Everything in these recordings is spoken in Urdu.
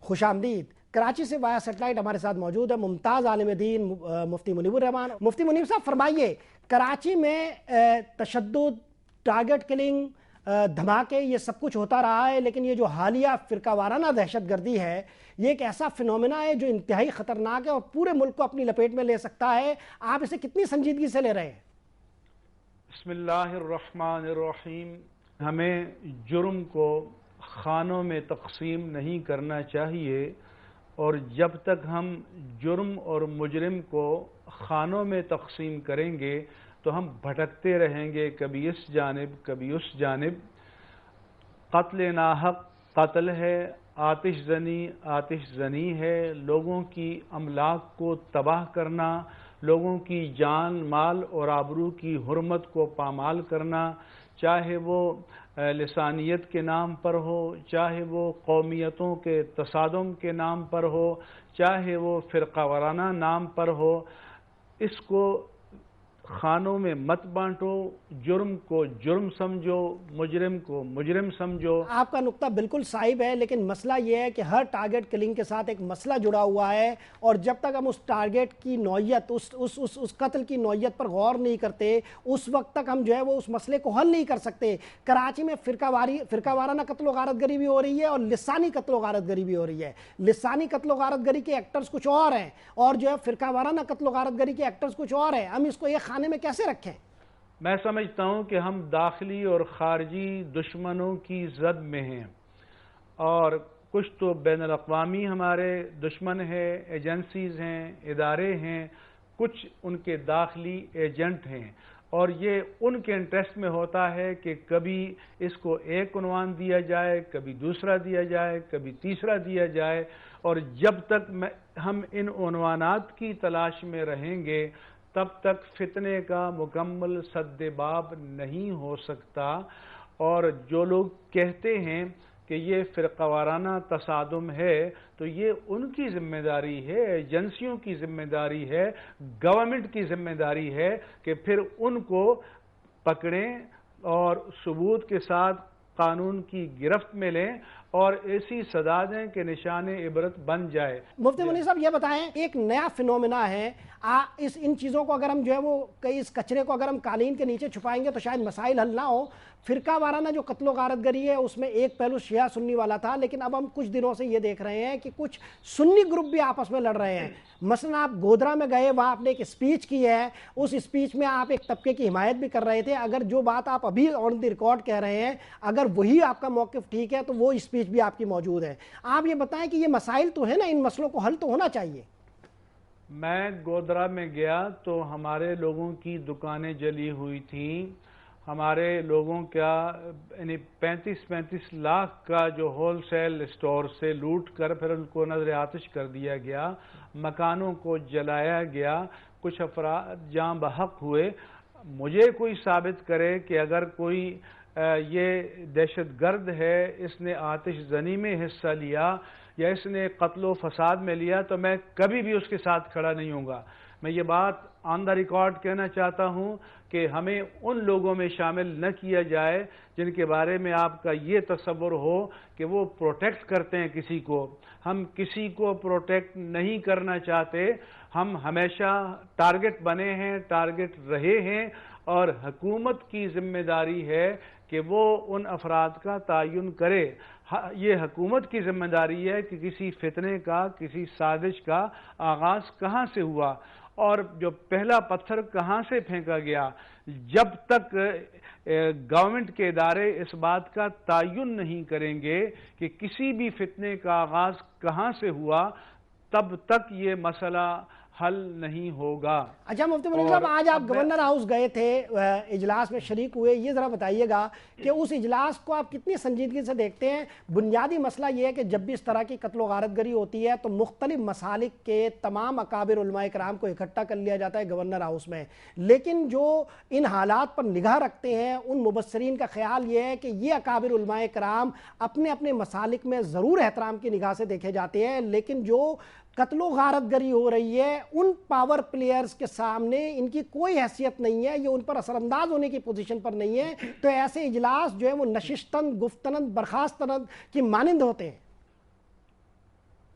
خوش آمدید۔ کراچی سے وایا سیٹلائٹ ہمارے ساتھ موجود ہے ممتاز عالم دین مفتی منیب الرحمان۔ مفتی منیب صاحب فرمائیے، کراچی میں تشدد، ٹارگٹ کلنگ، دھماکے، یہ سب کچھ ہوتا رہا ہے، لیکن یہ جو حالیہ فرقہ وارانہ دہشت گردی ہے یہ ایک ایسا فنومینا ہے جو انتہائی خطرناک ہے اور پورے ملک کو اپنی لپیٹ میں لے سکتا ہے۔ آپ اسے کتنی سنجیدگی سے لے رہے ہیں؟ بسم اللہ الرحمن الرحیم۔ ہمیں جرم کو خانوں میں تقسیم نہیں کرنا چاہیے، اور جب تک ہم جرم اور مجرم کو خانوں میں تقسیم کریں گے تو ہم بھٹکتے رہیں گے، کبھی اس جانب کبھی اس جانب۔ قتل ناحق قتل ہے، آتش زنی ہے، لوگوں کی املاک کو تباہ کرنا، لوگوں کی جان مال اور آبرو کی حرمت کو پامال کرنا، چاہے وہ لسانیت کے نام پر ہو، چاہے وہ قومیتوں کے تصادم کے نام پر ہو، چاہے وہ فرقہ وارانہ نام پر ہو، اس کو خانوں میں مت بانٹو۔ جرم کو جرم سمجھو، مجرم کو مجرم سمجھو۔ آپ کا نقطہ بالکل صائب ہے، لیکن مسئلہ یہ ہے کہ ہر ٹارگٹ کلنگ کے ساتھ ایک مسئلہ جڑا ہوا ہے، اور جب تک ہم اس ٹارگٹ کی نوعیت، اس قتل کی نوعیت پر غور نہیں کرتے، اس وقت تک ہم جو ہے وہ اس مسئلے کو حل نہیں کر سکتے۔ کراچی میں فرقہ وارانہ قتل و غارت گری بھی ہو رہی ہے اور لسانی قتل و غارت گری بھی ہو رہی ہے۔ لسانی قتل و غارت گری کے ایکٹرز کچھ اور ہیں، اور جو ہے فرقہ وارانہ قتل و غارت گری کے ایکٹرز کچھ اور ہیں۔ ہم اس کو ایک خانے میں کیسے رکھیں؟ میں سمجھتا ہوں کہ ہم داخلی اور خارجی دشمنوں کی زد میں ہیں، اور کچھ تو بین الاقوامی ہمارے دشمن ہیں، ایجنسیز ہیں، ادارے ہیں، کچھ ان کے داخلی ایجنٹ ہیں، اور یہ ان کے انٹرسٹ میں ہوتا ہے کہ کبھی اس کو ایک عنوان دیا جائے، کبھی دوسرا دیا جائے، کبھی تیسرا دیا جائے، اور جب تک ہم ان عنوانات کی تلاش میں رہیں گے تب تک فتنے کا مکمل سد باب نہیں ہو سکتا۔ اور جو لوگ کہتے ہیں کہ یہ فرقہ وارانہ تصادم ہے تو یہ ان کی ذمہ داری ہے، ایجنسیوں کی ذمہ داری ہے، گورنمنٹ کی ذمہ داری ہے کہ پھر ان کو پکڑیں اور ثبوت کے ساتھ قانون کی گرفت میں لیں اور ایسی سزا دیں کہ نشان عبرت بن جائے۔ مفتی منیب صاحب یہ بتائیں، ایک نیا فنومینا ہے، ان چیزوں کو اگر ہم جو ہے وہ اس کچرے کو اگر ہم قالین کے نیچے چھپائیں گے تو شاید مسائل حل نہ ہو۔ فرقہ وارانہ جو قتل و غارت گری ہے اس میں ایک پہلو شیعہ سنی والا تھا، لیکن اب ہم کچھ دنوں سے یہ دیکھ رہے ہیں کہ کچھ سنی گروپ بھی آپس میں لڑ رہے ہیں۔ مثلا آپ گودرا میں گئے، وہاں آپ نے ایک اسپیچ کی ہے، اس اسپیچ میں آپ ایک طبقے کی حمایت بھی کر رہے تھے۔ اگر جو بات آپ ابھی آن دی ریکارڈ کہہ رہے ہیں، اگر وہی آپ کا موقف ٹھیک ہے تو وہ اسپیچ بھی آپ کی موجود ہے۔ آپ یہ بتائیں کہ یہ مسائل تو ہے نا، ان مسئلوں کو حل تو ہونا چاہیے۔ میں گودرا میں گیا تو ہمارے لوگوں کی دکانیں جلی ہوئی تھیں، ہمارے لوگوں کا یعنی 35 لاکھ کا جو ہول سیل اسٹور سے لوٹ کر پھر ان کو نظر آتش کر دیا گیا، مکانوں کو جلایا گیا، کچھ افراد جاں بحق ہوئے۔ مجھے کوئی ثابت کرے کہ اگر کوئی یہ دہشت گرد ہے، اس نے آتش زنی میں حصہ لیا یا اس نے قتل و فساد میں لیا، تو میں کبھی بھی اس کے ساتھ کھڑا نہیں ہوں گا۔ میں یہ بات آن دا ریکارڈ کہنا چاہتا ہوں کہ ہمیں ان لوگوں میں شامل نہ کیا جائے جن کے بارے میں آپ کا یہ تصور ہو کہ وہ پروٹیکٹ کرتے ہیں کسی کو۔ ہم کسی کو پروٹیکٹ نہیں کرنا چاہتے، ہم ہمیشہ ٹارگٹ بنے ہیں، ٹارگٹ رہے ہیں، اور حکومت کی ذمہ داری ہے کہ وہ ان افراد کا تعین کرے۔ یہ حکومت کی ذمہ داری ہے کہ کسی فتنے کا، کسی سازش کا آغاز کہاں سے ہوا اور جو پہلا پتھر کہاں سے پھینکا گیا۔ جب تک گورنمنٹ کے ادارے اس بات کا تعین نہیں کریں گے کہ کسی بھی فتنے کا آغاز کہاں سے ہوا، تب تک یہ مسئلہ حل نہیں ہوگا۔ اچھا مفتی منیب صاحب، آج آپ گورنر ہاؤس گئے تھے، اجلاس میں شریک ہوئے، یہ ذرا بتائیے گا کہ اس اجلاس کو آپ کتنی سنجیدگی سے دیکھتے ہیں؟ بنیادی مسئلہ یہ ہے کہ جب بھی اس طرح کی قتل و غارت گری ہوتی ہے تو مختلف مسالک کے تمام اکابر علماء کرام کو اکٹھا کر لیا جاتا ہے گورنر ہاؤس میں، لیکن جو ان حالات پر نگاہ رکھتے ہیں ان مبصرین کا خیال یہ ہے کہ یہ اکابر علماء کرام اپنے اپنے مسالک میں ضرور احترام کی نگاہ سے دیکھے جاتے ہیں، لیکن جو قتل و غارت گری ہو رہی ہے ان پاور پلیئرز کے سامنے ان کی کوئی حیثیت نہیں ہے، یہ ان پر اثر انداز ہونے کی پوزیشن پر نہیں ہے، تو ایسے اجلاس جو ہے وہ نشستند گفتند برخاستند کی مانند ہوتے ہیں۔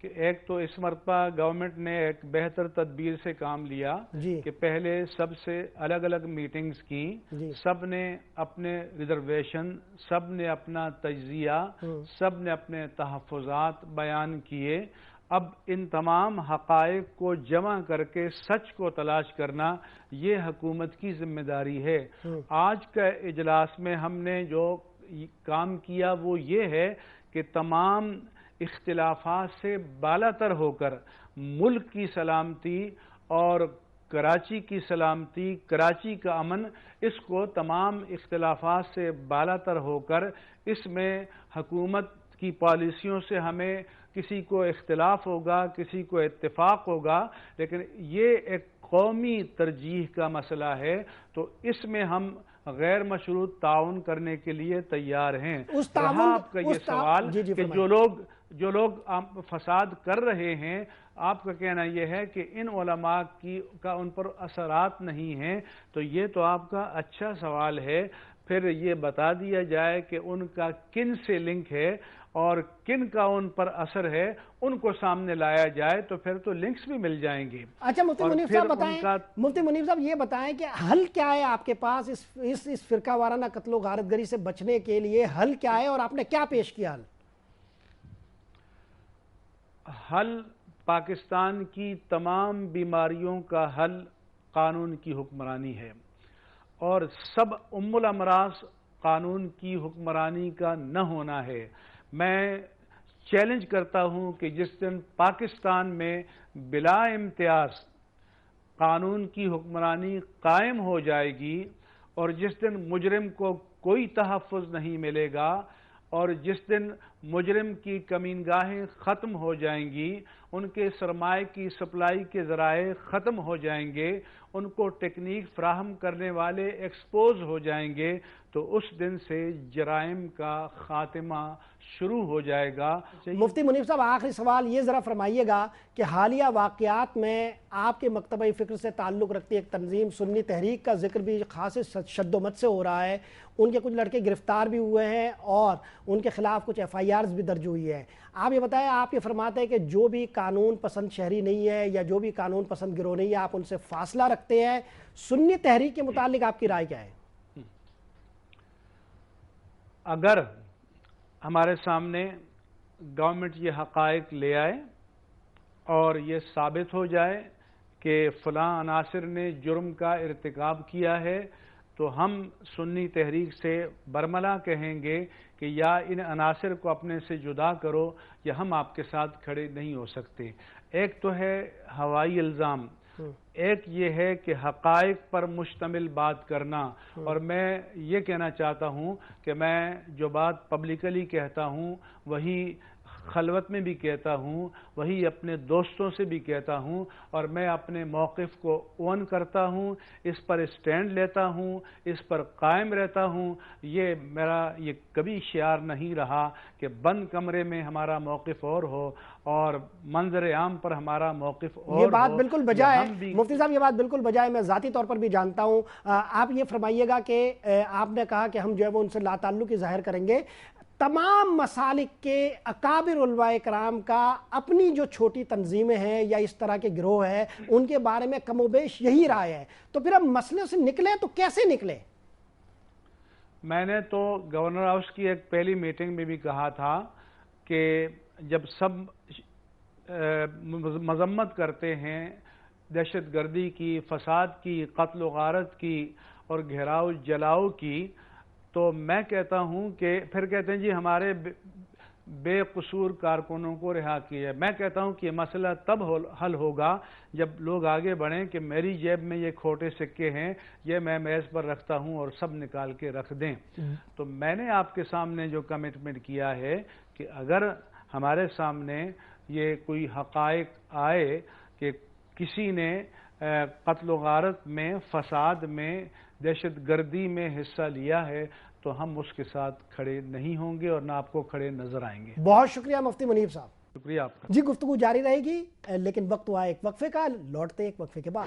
کہ ایک تو اس مرتبہ گورنمنٹ نے ایک بہتر تدبیر سے کام لیا کہ پہلے سب سے الگ الگ میٹنگز کی، سب نے اپنے ریزرویشن، سب نے اپنا تجزیہ، سب نے اپنے تحفظات بیان کیے۔ اب ان تمام حقائق کو جمع کر کے سچ کو تلاش کرنا یہ حکومت کی ذمہ داری ہے۔ آج کا اجلاس میں ہم نے جو کام کیا وہ یہ ہے کہ تمام اختلافات سے بالاتر ہو کر ملک کی سلامتی اور کراچی کی سلامتی، کراچی کا امن، اس کو تمام اختلافات سے بالاتر ہو کر اس میں حکومت کی پالیسیوں سے ہمیں کسی کو اختلاف ہوگا، کسی کو اتفاق ہوگا، لیکن یہ ایک قومی ترجیح کا مسئلہ ہے، تو اس میں ہم غیر مشروط تعاون کرنے کے لیے تیار ہیں۔ رہا آپ کا یہ سوال کہ جو لوگ فساد کر رہے ہیں، آپ کا کہنا یہ ہے کہ ان علماء کا ان پر اثرات نہیں ہیں، تو یہ تو آپ کا اچھا سوال ہے۔ پھر یہ بتا دیا جائے کہ ان کا کن سے لنک ہے اور کن کا ان پر اثر ہے، ان کو سامنے لایا جائے تو پھر تو لنکس بھی مل جائیں گے۔ اچھا مفتی منیف صاحب بتائیں، مفتی منیف صاحب یہ بتائیں کہ حل کیا ہے آپ کے پاس اس فرقہ وارانہ قتل و غارت گری سے بچنے کے لیے؟ حل کیا ہے اور آپ نے کیا پیش کیا؟ حل پاکستان کی تمام بیماریوں کا حل قانون کی حکمرانی ہے، اور سب ام الامراض قانون کی حکمرانی کا نہ ہونا ہے۔ میں چیلنج کرتا ہوں کہ جس دن پاکستان میں بلا امتیاز قانون کی حکمرانی قائم ہو جائے گی، اور جس دن مجرم کو کوئی تحفظ نہیں ملے گا، اور جس دن مجرم کی کمینگاہیں ختم ہو جائیں گی، ان کے سرمایہ کی سپلائی کے ذرائع ختم ہو جائیں گے، ان کو ٹیکنیک فراہم کرنے والے ایکسپوز ہو جائیں گے، تو اس دن سے جرائم کا خاتمہ شروع ہو جائے گا۔ مفتی منیف صاحب آخری سوال یہ ذرا فرمائیے گا کہ حالیہ واقعات میں آپ کے مکتبہ فکر سے تعلق رکھتی ایک تنظیم سنی تحریک کا ذکر بھی خاص شد و مت سے ہو رہا ہے، ان کے کچھ لڑکے گرفتار بھی ہوئے ہیں اور ان کے خلاف کچھ FIRs بھی درج ہوئی ہے۔ آپ یہ بتائیں، آپ یہ فرماتے ہیں کہ جو بھی قانون پسند شہری نہیں ہے یا جو بھی قانون پسند گروہ نہیں ہے آپ ان سے فاصلہ رکھتے ہیں، سنی تحریک کے متعلق آپ کی رائے کیا ہے؟ اگر ہمارے سامنے گورنمنٹ یہ حقائق لے آئے اور یہ ثابت ہو جائے کہ فلاں عناصر نے جرم کا ارتکاب کیا ہے، تو ہم سنی تحریک سے برملا کہیں گے کہ یا ان عناصر کو اپنے سے جدا کرو یا ہم آپ کے ساتھ کھڑے نہیں ہو سکتے۔ ایک تو ہے ہوائی الزام، ایک یہ ہے کہ حقائق پر مشتمل بات کرنا، اور میں یہ کہنا چاہتا ہوں کہ میں جو بات پبلکلی کہتا ہوں وہی خلوت میں بھی کہتا ہوں، وہی اپنے دوستوں سے بھی کہتا ہوں، اور میں اپنے موقف کو اون کرتا ہوں، اس پر اسٹینڈ لیتا ہوں، اس پر قائم رہتا ہوں۔ یہ میرا یہ کبھی شعار نہیں رہا کہ بند کمرے میں ہمارا موقف اور ہو اور منظر عام پر ہمارا موقف اور ہو۔ یہ بات بالکل بجا ہے مفتی صاحب، یہ بات بالکل بجا ہے، میں ذاتی طور پر بھی جانتا ہوں۔ آپ یہ فرمائیے گا کہ آپ نے کہا کہ ہم جو ہے وہ ان سے لا تعلقی ظاہر کریں گے، تمام مسالک کے اکابر علماء کرام کا اپنی جو چھوٹی تنظیمیں ہیں یا اس طرح کے گروہ ہیں ان کے بارے میں کم و بیش یہی رائے ہے، تو پھر ہم مسئلے سے نکلیں تو کیسے نکلیں؟ میں نے تو گورنر ہاؤس کی ایک پہلی میٹنگ میں بھی کہا تھا کہ جب سب مذمت کرتے ہیں دہشت گردی کی، فساد کی، قتل و غارت کی اور گھیراؤ جلاؤ کی، تو میں کہتا ہوں کہ پھر کہتے ہیں جی ہمارے بے قصور کارکنوں کو رہا کیا ہے۔ میں کہتا ہوں کہ یہ مسئلہ تب حل ہوگا جب لوگ آگے بڑھیں کہ میری جیب میں یہ کھوٹے سکے ہیں، یہ میں میز پر رکھتا ہوں اور سب نکال کے رکھ دیں۔ تو میں نے آپ کے سامنے جو کمٹمنٹ کیا ہے کہ اگر ہمارے سامنے یہ کوئی حقائق آئے کہ کسی نے قتل و غارت میں، فساد میں، دہشت گردی میں حصہ لیا ہے، تو ہم اس کے ساتھ کھڑے نہیں ہوں گے اور نہ آپ کو کھڑے نظر آئیں گے۔ بہت شکریہ مفتی منیف صاحب۔ شکریہ آپ کا۔ جی گفتگو جاری رہے گی، لیکن وقت ہوا ایک وقفے کا، لوٹتے ایک وقفے کے بعد۔